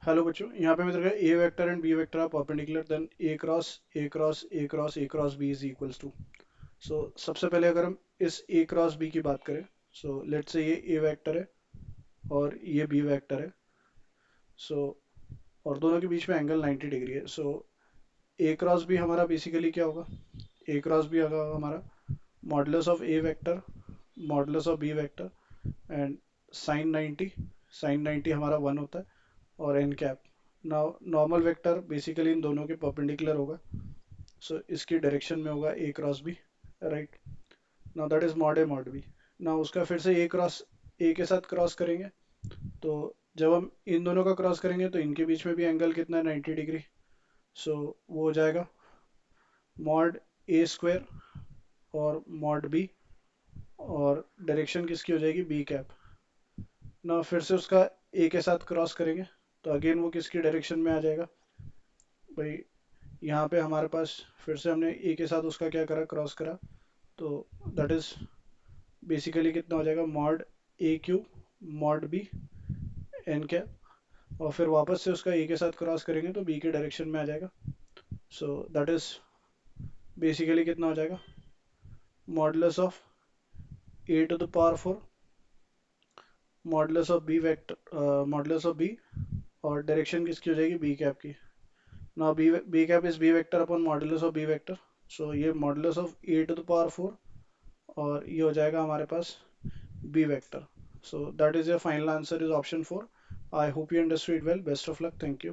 Hello बच्चों, यहाँ पे मेरे को A vector and B vector are perpendicular, then A cross A cross A cross A cross B is equals to. So सबसे पहले अगर हम इस ए क्रॉस बी की बात करें, सो लेट्स से ये ए वेक्टर है और ये बी वेक्टर है। सो और दोनों के बीच में एंगल 90 डिग्री है। सो ए क्रॉस बी हमारा बेसिकली क्या होगा? ए क्रॉस बी होगा हमारा modulus of A vector modulus of B vector and sine 90। Sine 90 हमारा 1 होता है और N cap. Now normal vector basically इन दोनों के परपेंडिकुलर होगा। सो इसकी डायरेक्शन में होगा A cross B, right. Now that is mod A mod B. Now उसका फिर से ए क्रॉस ए के साथ क्रॉस करेंगे, तो जब हम इन दोनों का क्रॉस करेंगे तो इनके बीच में भी एंगल कितना है? 90 डिग्री। सो वो हो जाएगा मॉड ए स्क्वायर और मॉड बी, और डायरेक्शन किसकी हो जाएगी? B cap. ना फिर से उसका ए के साथ क्रॉस करेंगे तो अगेन वो किसकी डायरेक्शन में आ जाएगा? भाई यहाँ पे हमारे पास फिर से हमने ए के साथ उसका क्या करा? क्रॉस करा। तो दैट इज बेसिकली कितना हो जाएगा? Mod A cube mod B N cap, और फिर वापस से उसका ए के साथ क्रॉस करेंगे तो बी के डायरेक्शन में आ जाएगा। सो दैट इज बेसिकली कितना हो जाएगा? Modulus of A to the power 4 modulus of B vector modulus of B, और डायरेक्शन किसकी हो जाएगी? बी कैप की। Now B cap is B vector upon modulus of B vector. So ये modulus of A to the power 4, और ये हो जाएगा हमारे पास B vector. So that is your final answer is option 4. I hope you understood well. Best of luck. Thank you.